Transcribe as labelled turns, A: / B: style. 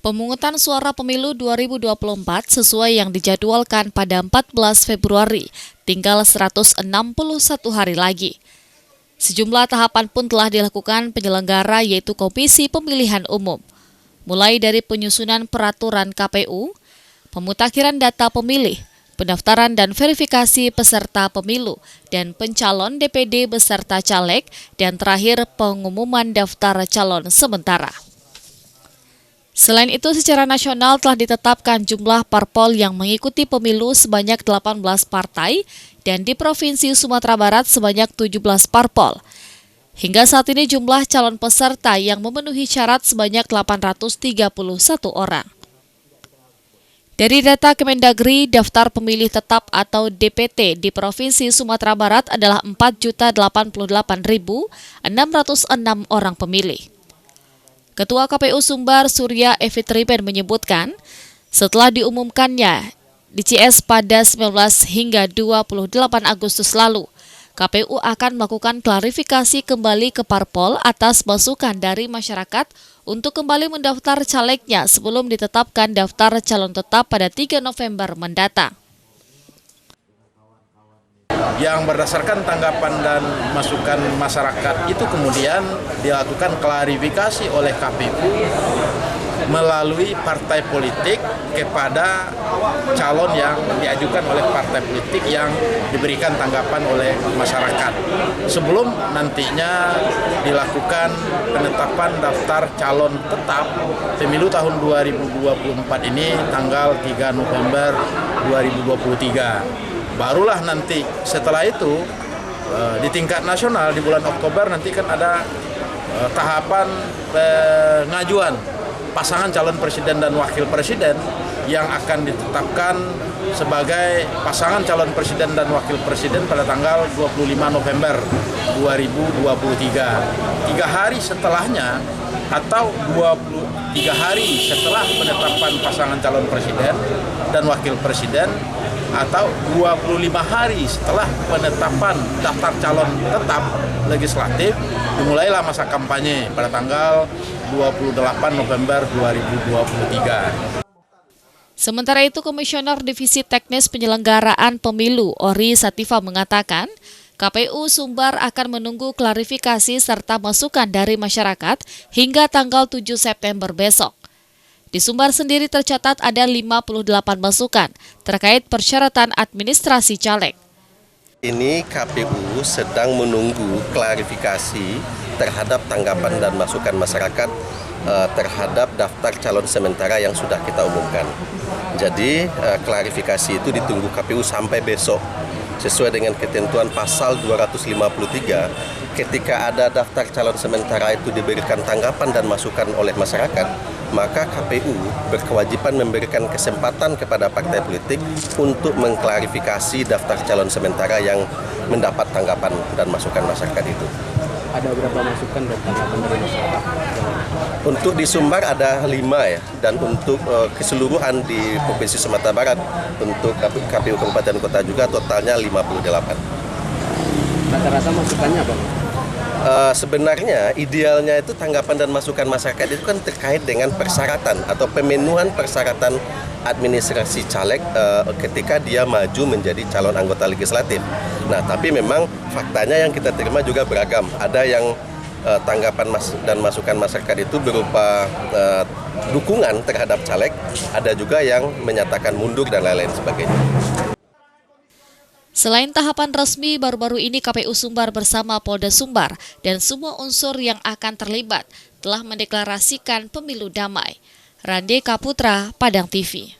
A: Pemungutan suara pemilu 2024 sesuai yang dijadwalkan pada 14 Februari, tinggal 161 hari lagi. Sejumlah tahapan pun telah dilakukan penyelenggara yaitu Komisi Pemilihan Umum. Mulai dari penyusunan peraturan KPU, pemutakhiran data pemilih, pendaftaran dan verifikasi peserta pemilu, dan pencalon DPD beserta caleg, dan terakhir pengumuman daftar calon sementara. Selain itu, secara nasional telah ditetapkan jumlah parpol yang mengikuti pemilu sebanyak 18 partai dan di Provinsi Sumatera Barat sebanyak 17 parpol. Hingga saat ini jumlah calon peserta yang memenuhi syarat sebanyak 831 orang. Dari data Kemendagri, daftar pemilih tetap atau DPT di Provinsi Sumatera Barat adalah 4.088.606 orang pemilih. Ketua KPU Sumbar Surya Evitriben menyebutkan, setelah diumumkannya di CS pada 19 hingga 28 Agustus lalu, KPU akan melakukan klarifikasi kembali ke parpol atas masukan dari masyarakat untuk kembali mendaftar calegnya sebelum ditetapkan daftar calon tetap pada 3 November mendatang.
B: Yang berdasarkan tanggapan dan masukan masyarakat itu kemudian dilakukan klarifikasi oleh KPU melalui partai politik kepada calon yang diajukan oleh partai politik yang diberikan tanggapan oleh masyarakat. Sebelum nantinya dilakukan penetapan daftar calon tetap pemilu tahun 2024 ini tanggal 3 November 2023. Barulah nanti setelah itu di tingkat nasional di bulan Oktober nanti kan ada tahapan pengajuan pasangan calon presiden dan wakil presiden yang akan ditetapkan sebagai pasangan calon presiden dan wakil presiden pada tanggal 25 November 2023. 3 hari setelahnya atau 23 hari setelah penetapan pasangan calon presiden dan wakil presiden atau 25 hari setelah penetapan daftar calon tetap legislatif, dimulailah masa kampanye pada tanggal 28 November 2023.
A: Sementara itu, Komisioner Divisi Teknis Penyelenggaraan Pemilu Ori Sativa mengatakan, KPU Sumbar akan menunggu klarifikasi serta masukan dari masyarakat hingga tanggal 7 September besok. Di Sumbar sendiri tercatat ada 58 masukan terkait persyaratan administrasi caleg.
C: Ini KPU sedang menunggu klarifikasi terhadap tanggapan dan masukan masyarakat terhadap daftar calon sementara yang sudah kita umumkan. Jadi klarifikasi itu ditunggu KPU sampai besok. Sesuai dengan ketentuan pasal 253, ketika ada daftar calon sementara itu diberikan tanggapan dan masukan oleh masyarakat, maka KPU berkewajiban memberikan kesempatan kepada partai politik untuk mengklarifikasi daftar calon sementara yang mendapat tanggapan dan masukan masyarakat itu.
D: Ada berapa masukan dan tanggapan dari masyarakat?
C: Untuk di Sumbar ada 5 ya, dan untuk keseluruhan di Provinsi Sumatera Barat untuk KPU Kabupaten Kota juga totalnya 58.
D: Rata-rata masukannya apa?
C: Sebenarnya idealnya itu tanggapan dan masukan masyarakat itu kan terkait dengan persyaratan atau pemenuhan persyaratan administrasi caleg ketika dia maju menjadi calon anggota legislatif. Nah, tapi memang faktanya yang kita terima juga beragam. Ada yang tanggapan dan masukan masyarakat itu berupa dukungan terhadap caleg, ada juga yang menyatakan mundur dan lain-lain sebagainya.
A: Selain tahapan resmi, baru-baru ini KPU Sumbar bersama Polda Sumbar dan semua unsur yang akan terlibat telah mendeklarasikan pemilu damai. Rande Kaputra, Padang TV.